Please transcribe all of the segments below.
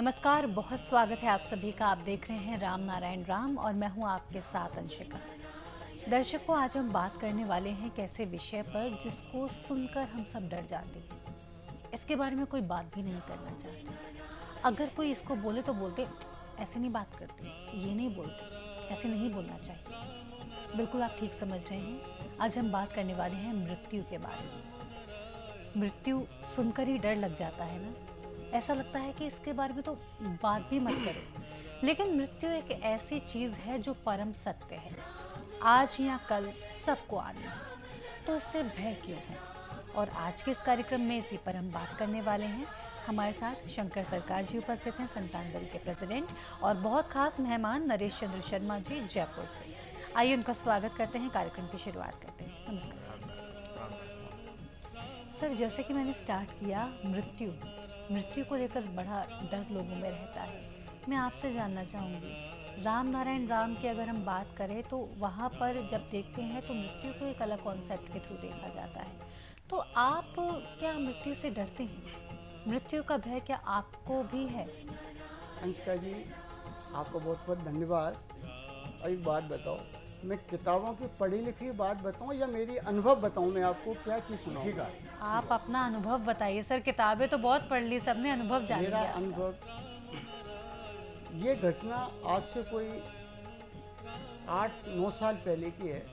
नमस्कार, बहुत स्वागत है आप सभी का। आप देख रहे हैं राम नारायण राम और मैं हूं आपके साथ अंशिका। दर्शकों, आज हम बात करने वाले हैं एक ऐसे विषय पर जिसको सुनकर हम सब डर जाते हैं। इसके बारे में कोई बात भी नहीं करना चाहते। अगर कोई इसको बोले तो बोलते ऐसे नहीं बात करते, ये नहीं बोलते, ऐसे नहीं बोलना चाहिए। बिल्कुल आप ठीक समझ रहे हैं। आज हम बात करने वाले हैं मृत्यु के बारे में। मृत्यु सुनकर ही डर लग जाता है ना। ऐसा लगता है कि इसके बारे में तो बात भी मत करो। लेकिन मृत्यु एक ऐसी चीज़ है जो परम सत्य है। आज या कल सबको आनी है, तो इससे भय क्यों है? और आज के इस कार्यक्रम में इसी पर हम बात करने वाले हैं। हमारे साथ शंकर सरकार जी उपस्थित हैं, संतान दल के प्रेसिडेंट, और बहुत खास मेहमान नरेश चंद्र शर्मा जी जयपुर से। आइए उनका स्वागत करते हैं, कार्यक्रम की शुरुआत करते हैं। नमस्कार सर। जैसे कि मैंने स्टार्ट किया, मृत्यु को लेकर बड़ा डर लोगों में रहता है। मैं आपसे जानना चाहूँगी, राम नारायण राम की अगर हम बात करें तो वहाँ पर जब देखते हैं तो मृत्यु को एक अलग कॉन्सेप्ट के थ्रू देखा जाता है। तो आप क्या मृत्यु से डरते हैं? मृत्यु का भय क्या आपको भी है? अंशिका जी, आपको बहुत बहुत धन्यवाद। और एक बात बताओ, मैं किताबों की पढ़ी लिखी बात बताऊं या मेरी अनुभव बताऊं? मैं आपको क्या चीज़ सुनाऊंगा? आप अपना अनुभव बताइए सर। किताबें तो बहुत पढ़ ली सबने, अनुभव जान लिया। मेरा अनुभव, ये घटना आज से कोई 8-9 साल पहले की है।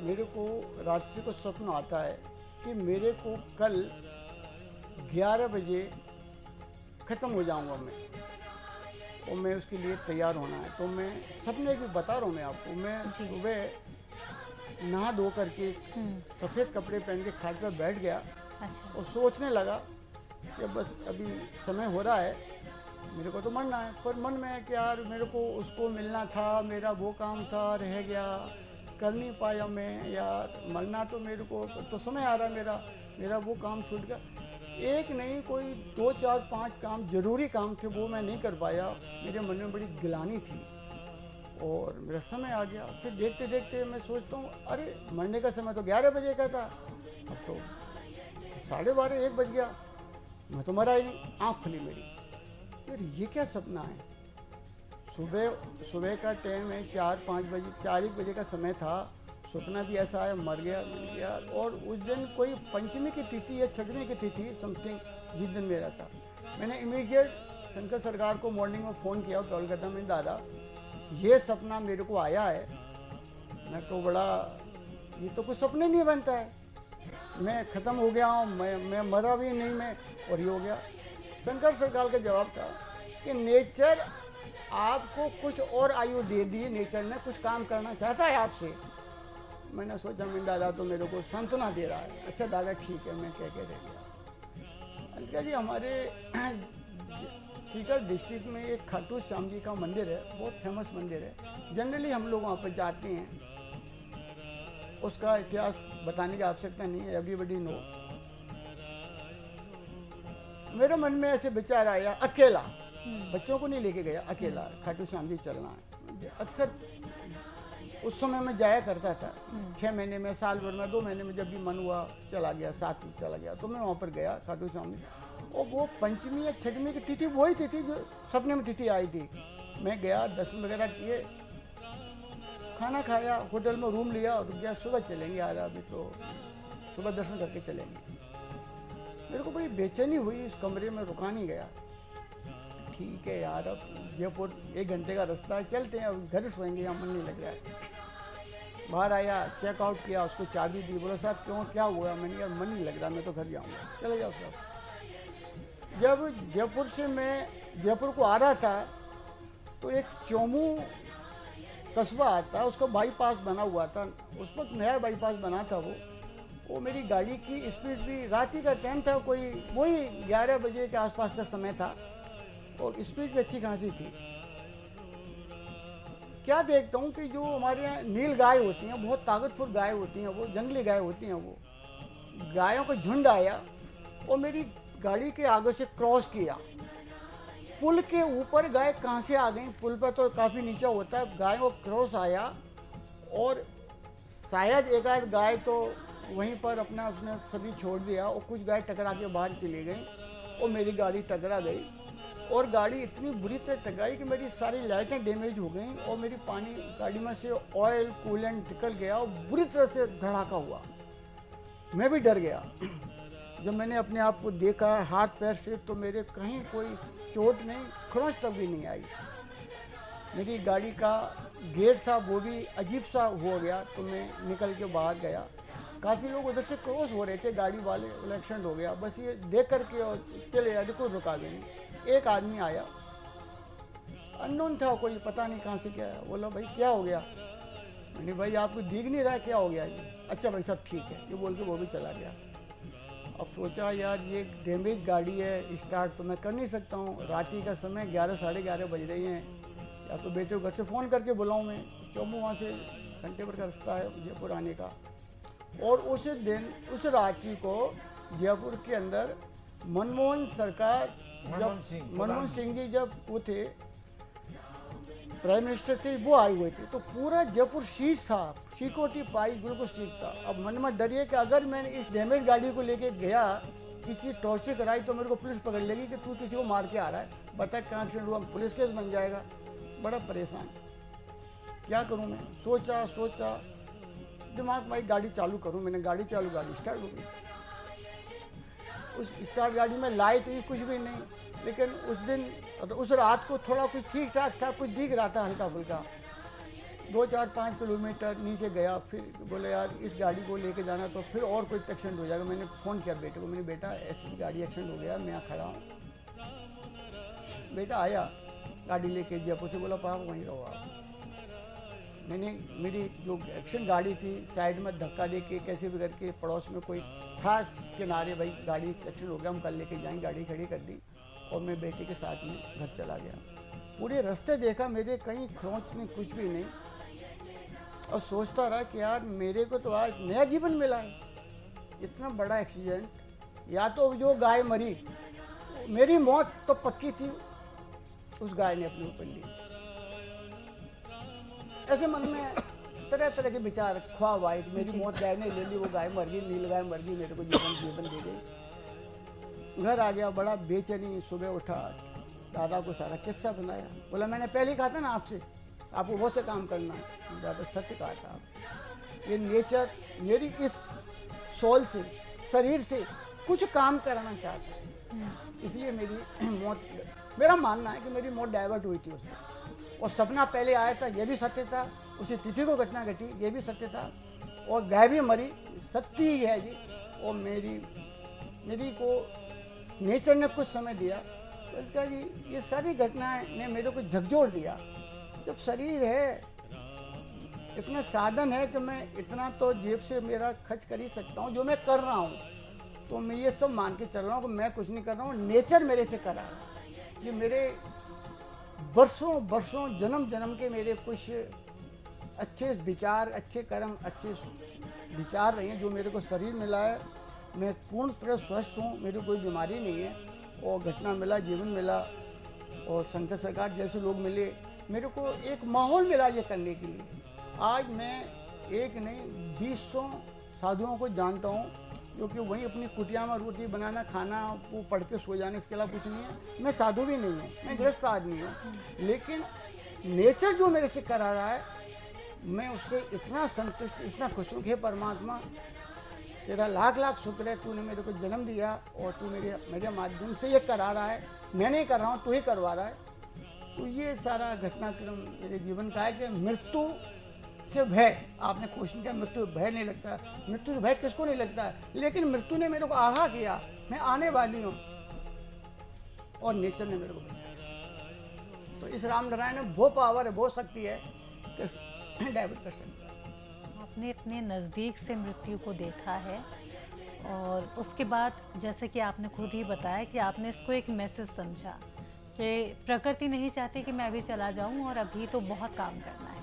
मेरे को रात्रि को स्वप्न आता है कि मेरे को कल 11 बजे ख़त्म हो जाऊंगा मैं, और मैं उसके लिए तैयार होना है। तो मैं सपने की बता रहा हूँ मैं आपको। मैं सुबह नहा धो करके सफ़ेद कपड़े पहन के खाट पर बैठ गया। अच्छा। और सोचने लगा कि बस अभी समय हो रहा है, मेरे को तो मरना है। पर मन में है कि यार मेरे को उसको मिलना था, मेरा वो काम था, रह गया, कर नहीं पाया मैं। यार मरना तो मेरे को तो समय आ रहा है, मेरा वो काम छूट गया। एक नहीं, कोई 2, 4, 5 काम, ज़रूरी काम थे, वो मैं नहीं कर पाया। मेरे मन में बड़ी गिलानी थी और मेरा समय आ गया। फिर देखते देखते मैं सोचता हूँ, अरे मरने का समय तो 11 बजे का था, अब तो 12:30 1 बज गया, मैं तो मरा ही नहीं। आँख खुली मेरी, यार ये क्या सपना है? सुबह का टाइम है, 4-5 बजे, 4-1 बजे का समय था। सपना भी ऐसा आया, मर गया मिल गया। और उस दिन कोई पंचमी की तिथि या छठवीं की तिथि समथिंग जिस दिन मेरा था, मैंने इमीडिएट शंकर सरकार को मॉर्निंग में फ़ोन किया, कॉल करता, मैं दादा ये सपना मेरे को आया है। मैं तो बड़ा, ये तो कुछ सपने नहीं बनता है, मैं ख़त्म हो गया हूँ, मैं मरा भी नहीं मैं, और ये हो गया। शंकर सरकार का जवाब था कि नेचर आपको कुछ और आयु दे दी, नेचर ने कुछ काम करना चाहता है आपसे। मैंने सोचा, मैं दादा तो मेरे को सांत्वना दे रहा है। अच्छा दादा ठीक है, मैं कह के रह गया। अंशिका जी, हमारे सीकर डिस्ट्रिक्ट में एक खाटू श्याम जी का मंदिर है, बहुत फेमस मंदिर है। जनरली हम लोग वहाँ पर जाते हैं, उसका इतिहास बताने की आवश्यकता नहीं है, एवरीबडी नो। मेरे मन में ऐसे विचार आया, अकेला, बच्चों को नहीं लेके गया, अकेला खाटू श्याम जी चलना है। अक्सर उस समय मैं जाया करता था, 6 महीने में, साल भर में, 2 महीने में, जब भी मन हुआ चला गया, साथ में चला गया। तो मैं वहाँ पर गया खाटू श्याम जी, और वो पंचमी या छठवीं की तिथि वही तिथि जो सपने में तिथि आई थी। मैं गया, दर्शन वगैरह किए, खाना खाया, होटल में रूम लिया और रुक गया। सुबह चलेंगे यार, अभी तो सुबह दर्शन करके चलेंगे। मेरे को बड़ी बेचैनी हुई, इस कमरे में रुका नहीं गया। ठीक है यार, अब जयपुर 1 घंटे का रास्ता है, चलते हैं, अब घर सोएंगे, यहाँ मन नहीं लग रहा है। बाहर आया, चेकआउट किया, उसको चाबी दी, बोला साहब क्यों, क्या हुआ? मैंने कहा मन नहीं लग रहा, मैं तो घर जाऊँगा। चले जाओ साहब। जब जयपुर से मैं जयपुर को आ रहा था तो एक चोमू कस्बा आता है, उसका बाईपास बना हुआ था, उस वक्त नया बाईपास बना था वो मेरी गाड़ी की स्पीड भी, रात ही का टाइम था, कोई वही 11 बजे के आसपास का समय था, और स्पीड भी अच्छी खासी थी। क्या देखता हूँ कि जो हमारे यहाँ नील गाय होती हैं, बहुत ताकतवर गाय होती हैं, वो जंगली गाय होती हैं, वो गायों का झुंड आया और मेरी गाड़ी के आगे से क्रॉस किया। पुल के ऊपर गाय कहाँ से आ गई? पुल पर तो काफ़ी नीचा होता है, गाय को क्रॉस आया, और शायद एक आध गाय तो वहीं पर अपना उसने सभी छोड़ दिया, और कुछ गाय टकरा के बाहर चली गई और मेरी गाड़ी टकरा गई और गाड़ी इतनी बुरी तरह टकराई कि मेरी सारी लाइटें डैमेज हो गई और मेरी पानी गाड़ी में से ऑयल कूलेंट निकल गया और बुरी तरह से धड़ाका हुआ। मैं भी डर गया। जब मैंने अपने आप को देखा हाथ पैर से, तो मेरे कहीं कोई चोट नहीं, खरोंच तक भी नहीं आई। मेरी गाड़ी का गेट था वो भी अजीब सा हो गया, तो मैं निकल के बाहर गया। काफ़ी लोग उधर से क्रॉस हो रहे थे, गाड़ी वाले, एक्सीडेंट हो गया, बस ये देख करके और चले यार, कोई रुका भी नहीं। एक आदमी आया, अननोन था, कोई पता नहीं कहाँ से क्या है, बोला भाई क्या हो गया? मैंने भाई आपको दिख नहीं रहा, क्या हो गया ये? अच्छा भाई सब ठीक है, ये बोल के वो भी चला गया। अब सोचा यार ये डैमेज गाड़ी है, स्टार्ट तो मैं कर नहीं सकता हूँ, रात्रि का समय 11 साढ़े 11 बज रही हैं, या तो बेटे को घर से फ़ोन करके बुलाऊँ मैं, चौमू वहाँ से घंटे भर का रास्ता है जयपुर आने का। और उस दिन उस रात्रि को जयपुर के अंदर मनमोहन सिंह जी जब वो थे प्राइम मिनिस्टर थे, वो आए हुए थे, तो पूरा जयपुर शीश था, सिक्योरिटी पाई बिल्कुल ठीक था। अब मन में डरिए कि अगर मैंने इस डैमेज गाड़ी को लेके गया, किसी टॉर्चर कराई तो मेरे को पुलिस पकड़ लेगी कि तू किसी को मार के आ रहा है, बता कहाँ एक्सीडेंट हुआ, पुलिस केस बन जाएगा। बड़ा परेशान, क्या करूँ मैं? सोचा दिमाग में गाड़ी चालू करूँ। मैंने गाड़ी चालू, गाड़ी स्टार्ट हो गई। उस स्टार्ट गाड़ी में लाइट भी कुछ भी नहीं, लेकिन उस दिन उस रात को थोड़ा कुछ ठीक ठाक था, कुछ दिख रहा था हल्का फुल्का। 2-4-5 किलोमीटर नीचे गया, फिर बोले यार इस गाड़ी को लेके जाना तो फिर और कोई एक्सीडेंट हो जाएगा। मैंने फ़ोन किया बेटे को, मैंने बेटा ऐसी गाड़ी एक्सीडेंट हो गया, मैं यहाँ खड़ा हूँ। बेटा आया गाड़ी लेके जयपुर से, बोला पापा वहीं रहो आप। मैंने मेरी जो एक्शन गाड़ी थी साइड में धक्का दे के कैसे भी करके, पड़ोस में कोई था किनारे, भाई गाड़ी एक्सीडेंट हो गया, हम कल लेके जाएंगे, गाड़ी खड़ी कर दी और मैं बेटे के साथ में घर चला गया। पूरे रास्ते देखा, मेरे कहीं खरोंच नहीं, कुछ भी नहीं, और सोचता रहा कि यार मेरे को तो आज नया जीवन मिला है। इतना बड़ा एक्सीडेंट, या तो जो गाय मरी, मेरी मौत तो पक्की थी, उस गाय ने अपने ऊपर ली। ऐसे मन में तरह तरह के विचार ख्वाब आए कि मेरी मौत गाय ने ले ली, वो गाय मर गई, नील गाय मर गई, मेरे को जीवन दे गई। घर आ गया, बड़ा बेचैनी, सुबह उठा, दादा को सारा किस्सा बनाया। बोला मैंने पहले कहा था ना आपसे, आपको बहुत से काम करना है। दादा सत्य कहा था, ये नेचर मेरी इस सोल से, शरीर से कुछ काम कराना चाहता है, इसलिए मेरी मौत, मेरा मानना है कि मेरी मौत डाइवर्ट हुई थी उसमें। और सपना पहले आया था, ये भी सत्य था, उसी तिथि को घटना घटी, ये भी सत्य था, और गाय भी मरी, सत्य ही है जी। और मेरी को नेचर ने कुछ समय दिया, तो इसका जी ये सारी घटनाएं ने मेरे को झकझोर दिया। जब शरीर है, इतना साधन है कि मैं इतना तो जेब से मेरा खर्च कर ही सकता हूँ, जो मैं कर रहा हूँ, तो मैं ये सब मान के चल रहा हूँ कि मैं कुछ नहीं कर रहा हूँ, नेचर मेरे से करा रहा है। ये मेरे बरसों जन्म के मेरे कुछ अच्छे विचार, अच्छे कर्म, अच्छे विचार रहे हैं, जो मेरे को शरीर मिला है। मैं पूर्ण तरह स्वस्थ हूँ, मेरी कोई बीमारी नहीं है, और घटना मिला, जीवन मिला, और शंकर सरकार जैसे लोग मिले, मेरे को एक माहौल मिला ये करने के लिए। आज मैं एक नहीं 200 साधुओं को जानता हूँ, जो कि वहीं अपनी कुटिया में रोटी बनाना, खाना, वो पढ़ के सो जाने, इसके अलावा कुछ नहीं है। मैं साधु भी नहीं हूँ, मैं गृहस्थ आदमी हूँ, लेकिन नेचर जो मेरे से करा रहा है, मैं उससे इतना संतुष्ट, इतना खुश हूँ कि परमात्मा तेरा लाख लाख शुक्र है, तूने मेरे को जन्म दिया और तू मेरे माध्यम से ये करा रहा है। मैं नहीं कर रहा हूँ, तू ही करवा रहा है। तो ये सारा घटनाक्रम मेरे जीवन का है कि मृत्यु से भय, आपने क्वेश्चन किया मृत्यु भय नहीं लगता, मृत्यु से भय किसको नहीं लगता है, लेकिन मृत्यु ने मेरे को आगाह किया मैं आने वाली हूँ, और नेचर ने मेरे को बचाया। तो इस राम नारायण में वो पावर है, वो शक्ति है कि डाइवर्ट कर सकता है। आपने इतने नज़दीक से मृत्यु को देखा है, और उसके बाद जैसे कि आपने खुद ही बताया कि आपने इसको एक मैसेज समझा कि प्रकृति नहीं चाहती कि मैं भी चला जाऊं, और अभी तो बहुत काम करना है,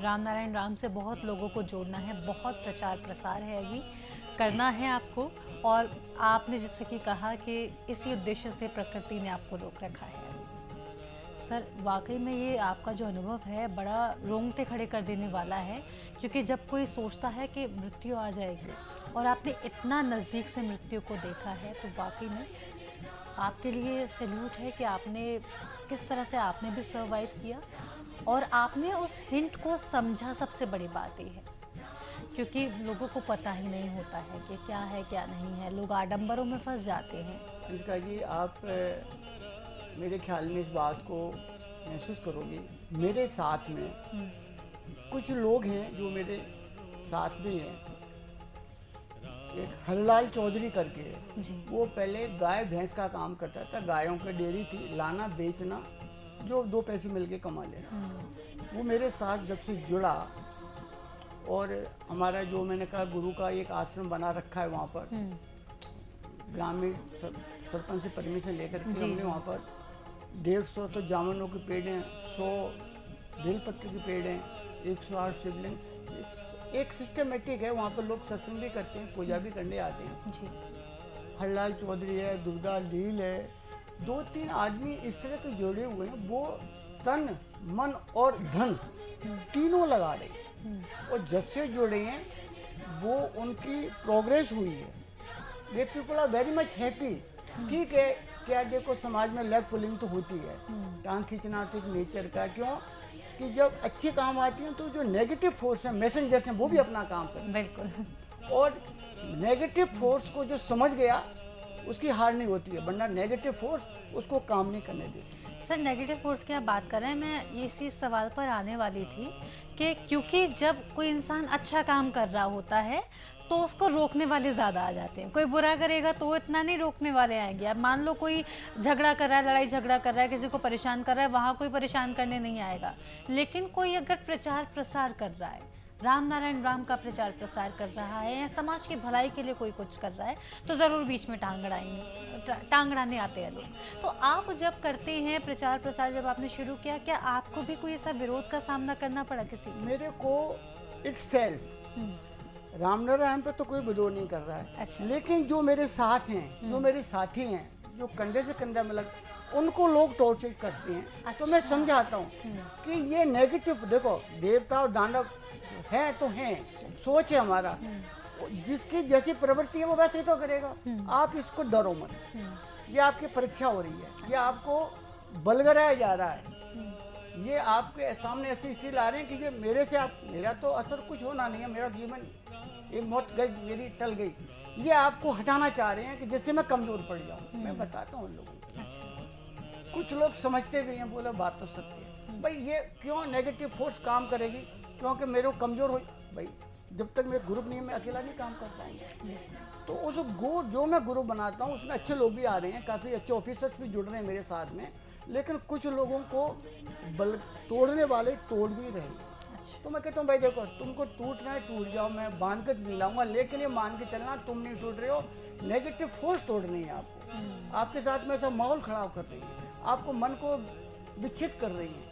राम नारायण राम से बहुत लोगों को जोड़ना है, बहुत प्रचार प्रसार है अभी करना है आपको। और आपने जैसे कि कहा कि इसी उद्देश्य से प्रकृति ने आपको रोक रखा है। सर वाकई में ये आपका जो अनुभव है बड़ा रोंगटे खड़े कर देने वाला है, क्योंकि जब कोई सोचता है कि मृत्यु आ जाएगी और आपने इतना नज़दीक से मृत्यु को देखा है, तो वाकई में आपके लिए सैल्यूट है कि आपने किस तरह से आपने भी सर्वाइव किया और आपने उस हिंट को समझा। सबसे बड़ी बात ये है क्योंकि लोगों को पता ही नहीं होता है कि क्या है क्या नहीं है, लोग आडंबरों में फंस जाते हैं। इसका जी आप मेरे ख्याल में इस बात को महसूस करोगे, मेरे साथ में कुछ लोग हैं जो मेरे साथ भी हैं। एक हरलाल चौधरी करके है, जी। वो पहले गाय भैंस का काम करता था, गायों की डेयरी थी, लाना बेचना, जो 2 पैसे मिल के कमा लेना। वो मेरे साथ जब से जुड़ा और हमारा जो मैंने कहा गुरु का एक आश्रम बना रखा है वहाँ पर, ग्रामीण सरपंच से परमिशन लेकर के हमने वहाँ पर 150 तो जामुनों के पेड़ हैं, 100 बेलपत्र के पेड़ हैं, 108 शिवलिंग, एक सिस्टमेटिक है। वहाँ पर लोग सत्संग भी करते हैं, पूजा भी करने आते हैं। जी। हरलाल चौधरी है, दुर्गा लील है, 2-3 आदमी इस तरह के जुड़े हुए हैं, वो तन मन और धन तीनों लगा रहे हैं। और जब से जुड़े हैं वो उनकी प्रोग्रेस हुई है। वे people are very much happy. ठीक है, क्या देखो समाज में लेग पुलिंग तो होती है, टांग खींचना तो एक नेचर का, क्यों कि जब अच्छे काम आती हैं तो जो नेगेटिव फोर्स है, मैसेंजर्स हैं, वो भी अपना काम करते हैं। बिल्कुल। और नेगेटिव फोर्स को जो समझ गया उसकी हार नहीं होती है, वरना नेगेटिव फोर्स उसको काम नहीं करने देती। सर, नेगेटिव फोर्स की आप बात कर रहे हैं, मैं इसी सवाल पर आने वाली थी कि क्योंकि जब कोई इंसान अच्छा काम कर रहा होता है तो उसको रोकने वाले ज़्यादा आ जाते हैं। कोई बुरा करेगा तो वो इतना नहीं रोकने वाले आएंगे। अब मान लो कोई झगड़ा कर रहा है, लड़ाई झगड़ा कर रहा है, किसी को परेशान कर रहा है, वहाँ कोई परेशान करने नहीं आएगा। लेकिन कोई अगर प्रचार प्रसार कर रहा है, राम नारायण राम का प्रचार प्रसार कर रहा है या समाज की भलाई के लिए कोई कुछ कर रहा है तो ज़रूर बीच में टांग अड़ाने आते हैं लोग। तो आप जब करते हैं प्रचार प्रसार, जब आपने शुरू किया, क्या आपको भी कोई ऐसा विरोध का सामना करना पड़ा किसी को? मेरे को इट्स सेल्फ राम नारायण पे तो कोई विरोध नहीं कर रहा है। अच्छा। लेकिन जो मेरे साथ हैं, जो मेरे साथी हैं, जो कंधे से कंधा मिला, उनको लोग टॉर्चर करते हैं। अच्छा। तो मैं समझाता हूँ कि ये नेगेटिव, देखो देवता और दानव हैं तो हैं, सोच है हमारा, जिसकी जैसी प्रवृत्ति है वो वैसे ही तो करेगा। आप इसको डरो मत, ये आपकी परीक्षा हो रही है, ये आपको बलगराया जा रहा है, ये आपके सामने ऐसी स्थिति ला रहे हैं कि ये मेरे से आप, मेरा तो असर कुछ होना नहीं है, मेरा जीवन एक मौत गई, मेरी टल गई, ये आपको हटाना चाह रहे हैं कि जिससे मैं कमजोर पड़ जाऊँ। मैं बताता हूँ उन लोगों को। अच्छा। कुछ लोग समझते भी हैं, बोला बात तो सत्य है भाई, ये क्यों नेगेटिव फोर्स काम करेगी, क्योंकि मेरे को कमजोर हो भाई, जब तक मेरे ग्रुप नहीं है मैं अकेला नहीं काम कर पाऊंगा। तो उस जो मैं ग्रुप बनाता हूँ उसमें अच्छे लोग भी आ रहे हैं, काफ़ी अच्छे ऑफिसर्स भी जुड़ रहे हैं मेरे साथ में, लेकिन कुछ लोगों को बल तोड़ने वाले तोड़ भी रहे हैं। तो मैं कहता हूँ भाई देखो, तुमको टूटना है टूट जाओ, मैं बांध कर मिलाऊंगा, लेकिन ये मान के चलना तुम नहीं टूट रहे हो, नेगेटिव फोर्स तोड़नी है आपको, आपके साथ में ऐसा माहौल खराब कर रही है, आपको मन को विक्षित कर रही है।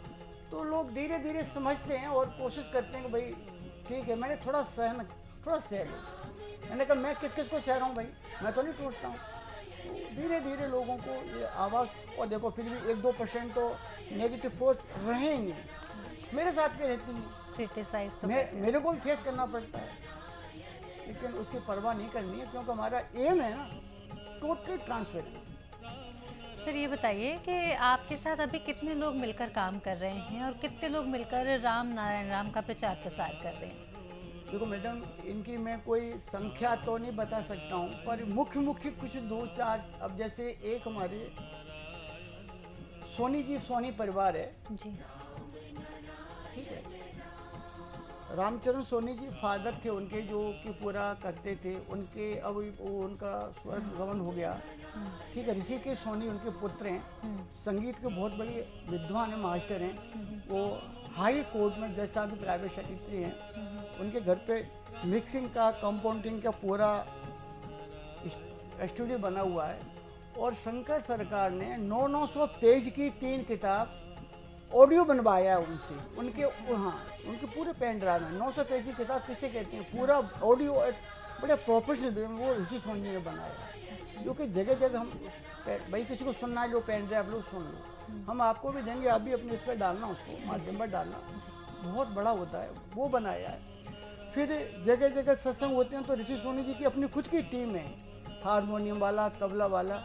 तो लोग धीरे धीरे समझते हैं और कोशिश करते हैं कि भाई ठीक है, मैंने थोड़ा सह लो। मैंने कहा मैं किस किस को सह रहा हूँ भाई, मैं तो नहीं टूटता हूँ। तो धीरे धीरे लोगों को ये आवाज़, और देखो फिर भी 1-2% तो नेगेटिव फोर्स रहेंगे, मेरे साथ भी रहती हैं, क्रिटिसाइज तो मेरे को भी फेस करना पड़ता है, लेकिन उसकी परवाह नहीं करनी है, क्योंकि हमारा एम है ना टोटल ट्रांसपेरेंसी। सर, ये बताइए कि आपके साथ अभी कितने लोग मिलकर काम कर रहे हैं और कितने लोग मिलकर राम नारायण राम का प्रचार प्रसार कर रहे हैं? देखो मैडम, इनकी मैं कोई संख्या तो नहीं बता सकता हूँ, पर मुख्य कुछ 2-4, अब जैसे एक हमारे सोनी परिवार है जी। ठीक है, रामचरण सोनी जी फादर थे उनके, जो कि पूरा करते थे, उनके अब वो उनका स्वर्ग गमन हो गया। ठीक है, ऋषिकेश सोनी उनके पुत्र हैं, संगीत के बहुत बड़े विद्वान हैं, मास्टर हैं, वो हाई कोर्ट में जज साहब की प्राइवेट सेक्रेटरी हैं। उनके घर पे मिक्सिंग का, कंपाउंडिंग का पूरा स्टूडियो बना हुआ है, और शंकर सरकार ने 900 पेज की 3 किताब ऑडियो बनवाया है उनसे, उनके उनके पूरे पेन ड्राइव में 900 पेज की किताब किसे कहते हैं, पूरा ऑडियो बड़े प्रोफेशनल वे में वो ऋषि सोनी ने बनाया है, जो कि जगह जगह हम भाई किसी को सुनना है, जो पेन ड्राइव लो सुन लो, हम आपको भी देंगे, आप भी अपने इस पर डालना, उसको माध्यम पर डालना, बहुत बड़ा होता है, वो बनाया है। फिर जगह जगह सत्संग होते हैं तो ऋषि सोनी जी की अपनी खुद की टीम है, हारमोनियम वाला, तबला वाला,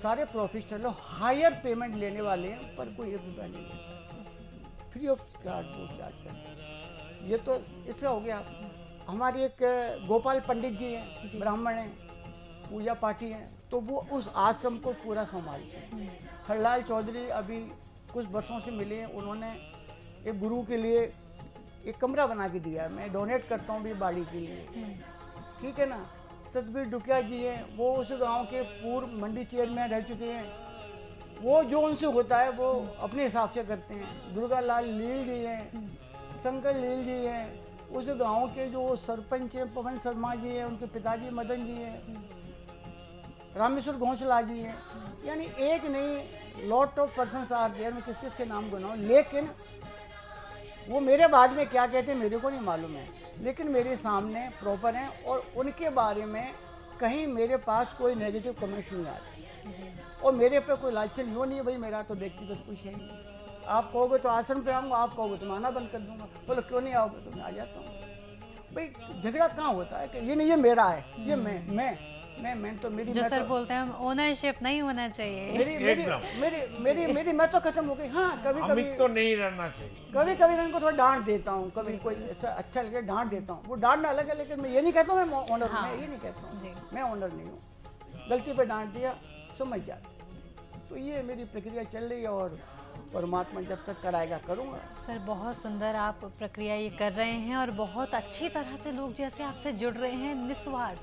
सारे प्रोफेशनल हायर पेमेंट लेने वाले हैं, पर कोई 1 रुपया नहीं लेता, फ्री ऑफ चार्ज वो चार्ज करते हैं। ये तो इसका हो गया। हमारे एक गोपाल पंडित जी हैं, ब्राह्मण हैं, पूजा पाठी हैं, तो वो उस आश्रम को पूरा संभालते हैं। हरलाल चौधरी अभी कुछ वर्षों से मिले हैं, उन्होंने एक गुरु के लिए एक कमरा बना के दिया है, मैं डोनेट करता हूँ भी बाड़ी के लिए, ठीक है ना। सतबीर डुकिया जी हैं, वो उस गांव के पूर्व मंडी चेयरमैन रह चुके हैं, वो जो उनसे होता है वो अपने हिसाब से करते हैं। दुर्गा लाल लील जी हैं, शंकर लील जी हैं, उस गांव के जो सरपंच हैं पवन शर्मा जी हैं, उनके पिताजी मदन जी हैं, रामेश्वर घोंसला जी हैं, यानी एक नहीं lot of persons are there. मैं किस किस के नाम गिनाऊं, लेकिन वो मेरे बाद में क्या कहते हैं मेरे को नहीं मालूम है, लेकिन मेरे सामने प्रॉपर हैं और उनके बारे में कहीं मेरे पास कोई नेगेटिव कमेंट्स नहीं आते और मेरे पे कोई लालचन यूँ नहीं है भाई, मेरा तो व्यक्तिगत कुछ है नहीं। आप कहोगे तो आश्रम पे आऊँगा, आप कहोगे तो मैं आना बंद कर दूंगा, बोलो क्यों नहीं आओगे तो मैं आ जाता हूँ। भाई झगड़ा कहाँ होता है कि ये नहीं ये मेरा है, ये मैं तो मेरी जो सर बोलते हैं ओनरशिप नहीं होना चाहिए। मेरी मैं तो खत्म हो गई। हाँ कभी कभी तो नहीं रहना चाहिए, कभी कभी मैं इनको थोड़ा डांट देता हूँ, कभी कोई ऐसा अच्छा लगे डांट देता हूँ, वो डांटना अलग है, लेकिन मैं ये नहीं कहता हूँ मैं ऑनर हूँ, मैं ये नहीं कहता हूँ मैं ऑनर नहीं हूँ। गलती पे डांट दिया समझ जाते, तो ये मेरी प्रक्रिया चल रही है और परमात्मा जब तक कराएगा करूँगा। सर बहुत सुंदर आप प्रक्रिया ये कर रहे हैं और बहुत अच्छी तरह से लोग जैसे आपसे जुड़ रहे हैं निस्वार्थ,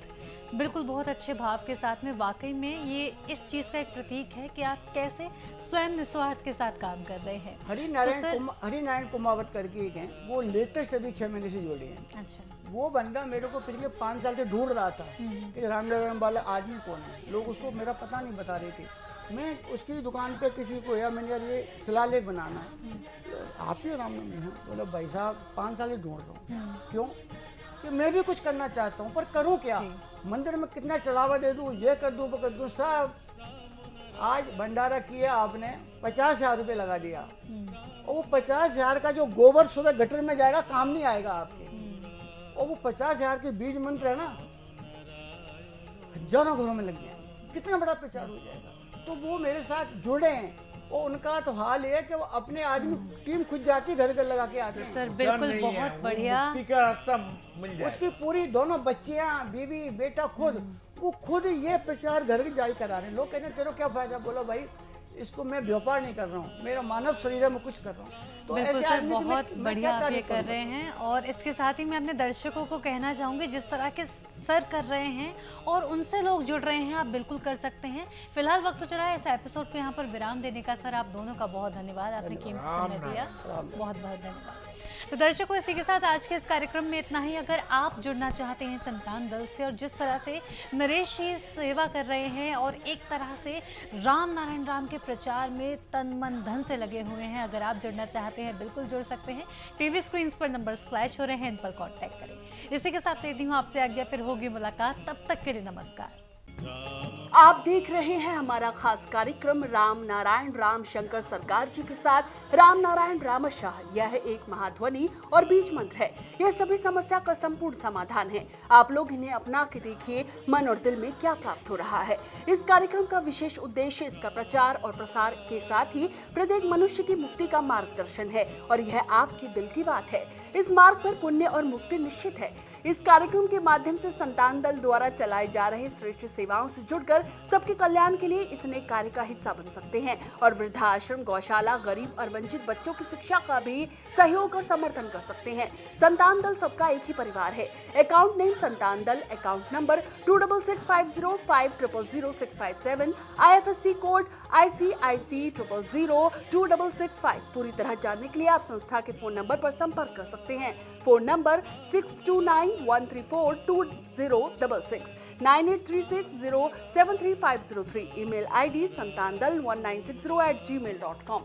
बिल्कुल बहुत अच्छे भाव के साथ में। वाकई में ये इस चीज़ का एक प्रतीक है कि आप कैसे स्वयं निस्वार्थ के साथ काम कर रहे हैं। हरिनारायण कुमावत करके एक हैं, वो लेटेस्ट अभी 6 महीने से जुड़े हैं। अच्छा, वो बंदा मेरे को पिछले 5 साल से ढूंढ रहा था कि रामनारायण वाला आदमी कौन है, लोग उसको मेरा पता नहीं बता रहे थे। मैं उसकी दुकान पे किसी को या मैंने यार ये शिलालेख बनाना है, आप ही रामनारायण हैं, बोला भाई साहब 5 साल से ढूंढ रहा हूँ। क्यों कि मैं भी कुछ करना चाहता हूँ, पर करूँ क्या, मंदिर में कितना चढ़ावा दे दूँ, ये कर दूँ वो कर दूँ। सब आज भंडारा किया आपने 50,000 रुपये लगा दिया और वो 50,000 का जो गोबर सुबह गटर में जाएगा काम नहीं आएगा आपके, और वो 50,000 के बीज मंत्र है ना हजारों घरों में लग गया, कितना बड़ा प्रचार हो जाएगा। तो वो मेरे साथ जुड़े हैं और उनका तो हाल है कि वो अपने आदमी टीम खुद जाती घर घर लगा के आते हैं। सर बिल्कुल बहुत बढ़िया, मुक्ति का रास्ता मिल जाए। उसकी पूरी दोनों बच्चियां बीवी बेटा खुद वो खुद ये प्रचार घर की जारी करा रहे हैं। लोग कहते हैं तेरे क्या फायदा, बोलो भाई इसको मैं व्यापार नहीं कर रहा हूँ, मेरा मानव शरीर है, मैं कुछ कर रहा हूँ। तो बिल्कुल ऐसे सर आदमी की बहुत मैं बढ़िया क्या आप ये तारीफ कर करूं? रहे हैं। और इसके साथ ही मैं अपने दर्शकों को कहना चाहूँगी जिस तरह के सर कर रहे हैं और उनसे लोग जुड़ रहे हैं, आप बिल्कुल कर सकते हैं। फिलहाल वक्त तो चला है इस एपिसोड को यहाँ पर विराम देने का। सर आप दोनों का बहुत धन्यवाद, आपने कीमती समय दिया, बहुत बहुत धन्यवाद। तो दर्शकों इसी के साथ आज के इस कार्यक्रम में इतना ही। अगर आप जुड़ना चाहते हैं संतान दल से और जिस तरह से नरेश जी सेवा कर रहे हैं और एक तरह से राम नारायण राम के प्रचार में तन मन धन से लगे हुए हैं, अगर आप जुड़ना चाहते हैं बिल्कुल जुड़ सकते हैं। टीवी स्क्रीन पर नंबर्स फ्लैश हो रहे हैं, इन पर कॉन्टैक्ट करें। इसी के साथ लेती हूँ आपसे आज्ञा, फिर होगी मुलाकात, तब तक के लिए नमस्कार। आप देख रहे हैं हमारा खास कार्यक्रम राम नारायण राम शंकर सरकार जी के साथ राम नारायण रामशाह। यह एक महाध्वनि और बीज मंत्र है, यह सभी समस्या का संपूर्ण समाधान है। आप लोग इन्हें अपना के देखिए मन और दिल में क्या प्राप्त हो रहा है। इस कार्यक्रम का विशेष उद्देश्य इसका प्रचार और प्रसार के साथ ही प्रत्येक मनुष्य की मुक्ति का मार्गदर्शन है और यह आपकी दिल की बात है। इस मार्ग पर पुण्य और मुक्ति निश्चित है। इस कार्यक्रम के माध्यम से संतान दल द्वारा चलाए जा रहे श्रेष्ठ सेवाओं से जुड़कर सबके कल्याण के लिए इस नए कार्य का हिस्सा बन सकते हैं और वृद्धाश्रम, गौशाला, गरीब और वंचित बच्चों की शिक्षा का भी सहयोग और समर्थन कर सकते हैं। संतान दल सबका एक ही परिवार है। अकाउंट नेम संतान दल, account number 266505000657, IFSC code ICIC 000265। पूरी तरह जानने के लिए आप संस्था के फोन नंबर पर संपर्क कर सकते हैं। Phone number 6291342066, 9836073503, email ID santandal1960@gmail.com।